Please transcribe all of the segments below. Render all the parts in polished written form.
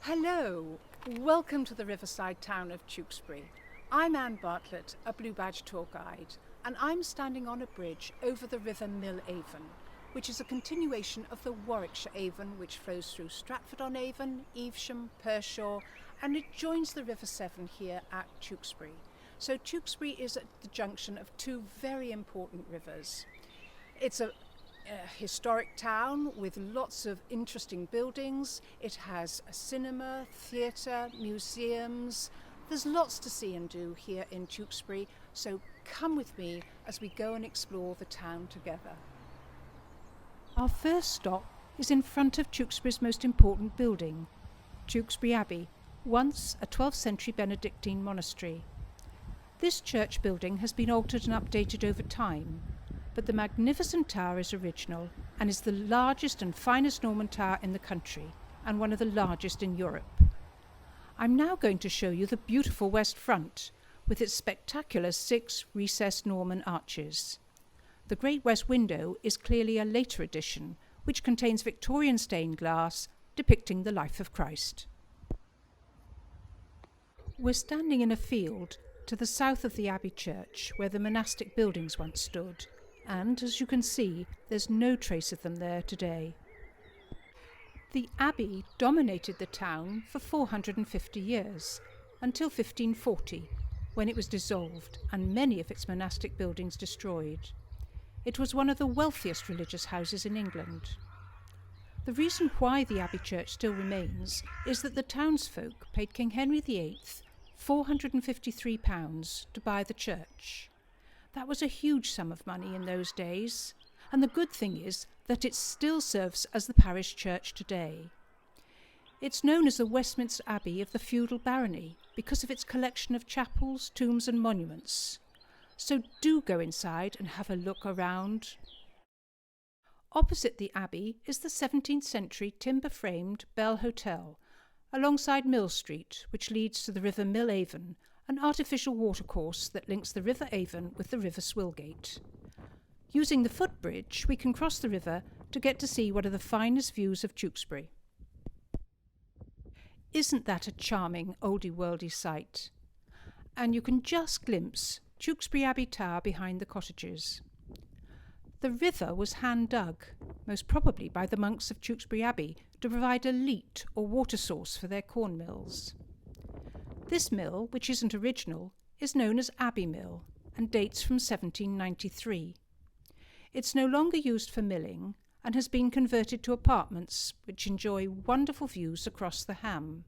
Hello, welcome to the Riverside town of Tewkesbury. I'm Anne Bartlett, a Blue Badge tour guide, and I'm standing on a bridge over the River Mill Avon, which is a continuation of the Warwickshire Avon, which flows through Stratford-on-Avon, Evesham, Pershore, and it joins the River Severn here at Tewkesbury. So Tewkesbury is at the junction of two very important rivers. It's a historic town with lots of interesting buildings. It has a cinema, theatre, museums. There's lots to see and do here in Tewkesbury, so come with me as we go and explore the town together. Our first stop is in front of Tewkesbury's most important building, Tewkesbury Abbey, once a 12th century Benedictine monastery. This church building has been altered and updated over time, but the magnificent tower is original and is the largest and finest Norman tower in the country and one of the largest in Europe. I'm now going to show you the beautiful west front with its spectacular 6 recessed Norman arches. The great west window is clearly a later addition which contains Victorian stained glass depicting the life of Christ. We're standing in a field to the south of the Abbey Church where the monastic buildings once stood. And, as you can see, there's no trace of them there today. The Abbey dominated the town for 450 years, until 1540, when it was dissolved and many of its monastic buildings destroyed. It was one of the wealthiest religious houses in England. The reason why the Abbey Church still remains is that the townsfolk paid King Henry VIII £453 to buy the church. That was a huge sum of money in those days, and the good thing is that it still serves as the parish church today. It's known as the Westminster Abbey of the feudal barony because of its collection of chapels, tombs and monuments. So do go inside and have a look around. Opposite the Abbey is the 17th century timber-framed Bell Hotel, alongside Mill Street, which leads to the River Mill Avon, an artificial watercourse that links the River Avon with the River Swillgate. Using the footbridge, we can cross the river to get to see one of the finest views of Tewkesbury. Isn't that a charming oldie-worldy sight? And you can just glimpse Tewkesbury Abbey Tower behind the cottages. The river was hand-dug, most probably by the monks of Tewkesbury Abbey, to provide a leat or water source for their corn mills. This mill, which isn't original, is known as Abbey Mill and dates from 1793. It's no longer used for milling and has been converted to apartments which enjoy wonderful views across the Ham.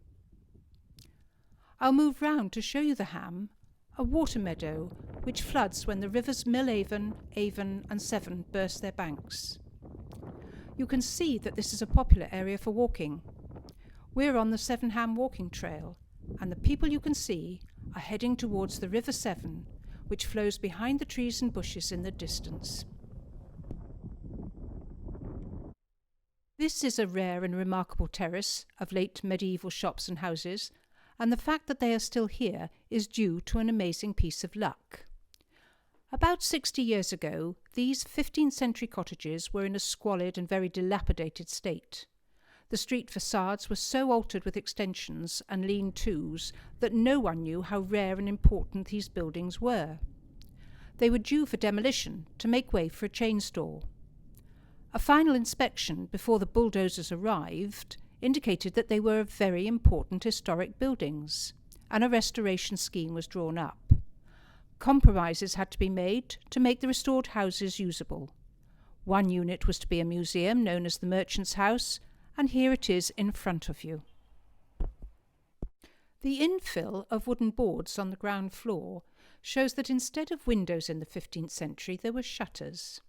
I'll move round to show you the Ham, a water meadow which floods when the rivers Mill Avon, Avon and Severn burst their banks. You can see that this is a popular area for walking. We're on the Severn Ham walking trail, and the people you can see are heading towards the River Severn, which flows behind the trees and bushes in the distance. This is a rare and remarkable terrace of late medieval shops and houses, and the fact that they are still here is due to an amazing piece of luck. About 60 years ago, these 15th century cottages were in a squalid and very dilapidated state. The street facades were so altered with extensions and lean-tos that no one knew how rare and important these buildings were. They were due for demolition to make way for a chain store. A final inspection before the bulldozers arrived indicated that they were very important historic buildings, and a restoration scheme was drawn up. Compromises had to be made to make the restored houses usable. One unit was to be a museum known as the Merchant's House, and here it is in front of you. The infill of wooden boards on the ground floor shows that instead of windows in the 15th century, there were shutters.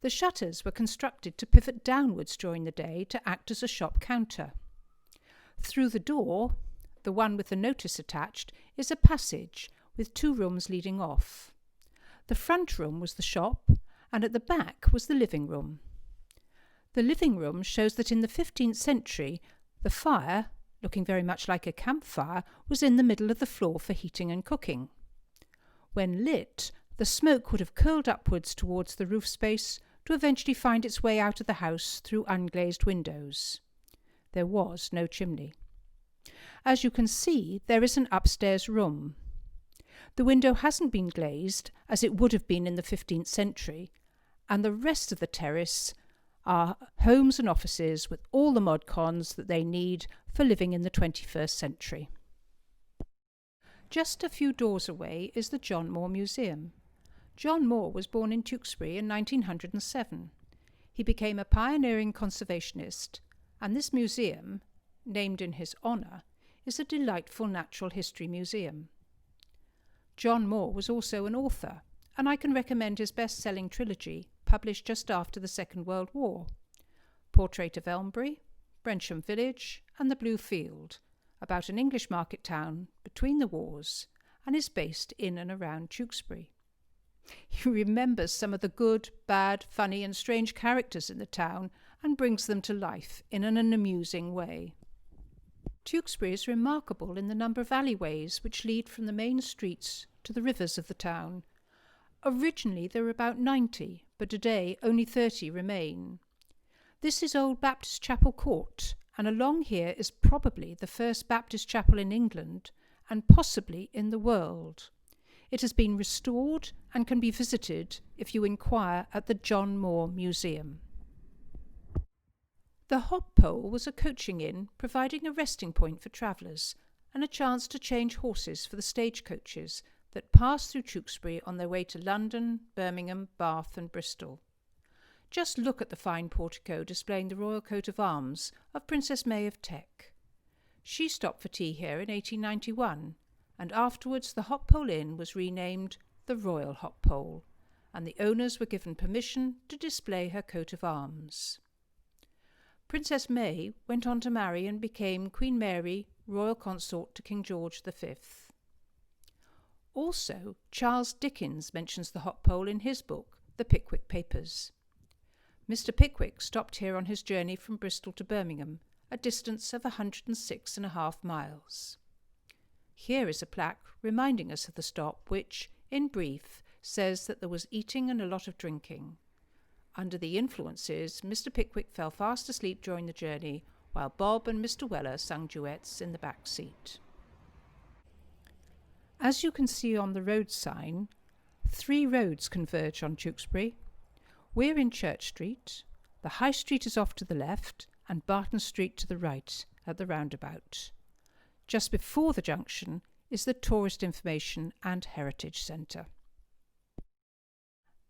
The shutters were constructed to pivot downwards during the day to act as a shop counter. Through the door, the one with the notice attached, is a passage with 2 rooms leading off. The front room was the shop, and at the back was the living room. The living room shows that in the 15th century, the fire, looking very much like a campfire, was in the middle of the floor for heating and cooking. When lit, the smoke would have curled upwards towards the roof space to eventually find its way out of the house through unglazed windows. There was no chimney. As you can see, there is an upstairs room. The window hasn't been glazed, as it would have been in the 15th century, and the rest of the terrace are homes and offices with all the mod cons that they need for living in the 21st century. Just a few doors away is the John Moore Museum. John Moore was born in Tewkesbury in 1907. He became a pioneering conservationist, and this museum, named in his honour, is a delightful natural history museum. John Moore was also an author, and I can recommend his best-selling trilogy, published just after the Second World War, Portrait of Elmbury, Brensham Village and the Blue Field, about an English market town between the wars, and is based in and around Tewkesbury. He remembers some of the good, bad, funny and strange characters in the town and brings them to life in an amusing way. Tewkesbury is remarkable in the number of alleyways which lead from the main streets to the rivers of the town. Originally there were about 90, but today only 30 remain. This is Old Baptist Chapel Court, and along here is probably the first Baptist chapel in England and possibly in the world. It has been restored and can be visited if you inquire at the John Moore Museum. The Hop Pole was a coaching inn providing a resting point for travellers and a chance to change horses for the stagecoaches that passed through Tewkesbury on their way to London, Birmingham, Bath and Bristol. Just look at the fine portico displaying the royal coat of arms of Princess May of Teck. She stopped for tea here in 1891, and afterwards the Hop Pole Inn was renamed the Royal Hop Pole, and the owners were given permission to display her coat of arms. Princess May went on to marry and became Queen Mary, royal consort to King George V. Also, Charles Dickens mentions the Hop Pole in his book, The Pickwick Papers. Mr. Pickwick stopped here on his journey from Bristol to Birmingham, a distance of 106.5 miles. Here is a plaque reminding us of the stop which, in brief, says that there was eating and a lot of drinking. Under the influences, Mr. Pickwick fell fast asleep during the journey, while Bob and Mr. Weller sang duets in the back seat. As you can see on the road sign, 3 roads converge on Tewkesbury. We're in Church Street, the High Street is off to the left, and Barton Street to the right at the roundabout. Just before the junction is the Tourist Information and Heritage Centre.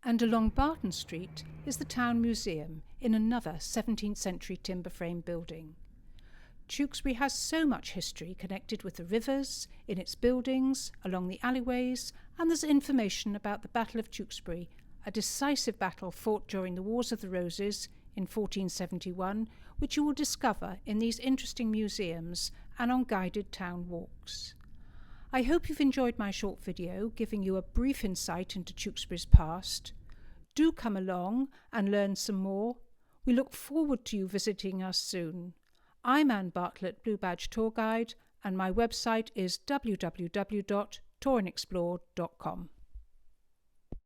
And along Barton Street is the Town Museum in another 17th century timber frame building. Tewkesbury has so much history connected with the rivers, in its buildings, along the alleyways, and there's information about the Battle of Tewkesbury, a decisive battle fought during the Wars of the Roses in 1471, which you will discover in these interesting museums and on guided town walks. I hope you've enjoyed my short video giving you a brief insight into Tewkesbury's past. Do come along and learn some more. We look forward to you visiting us soon. I'm Anne Bartlett, Blue Badge Tour Guide, and my website is www.touringexplored.com.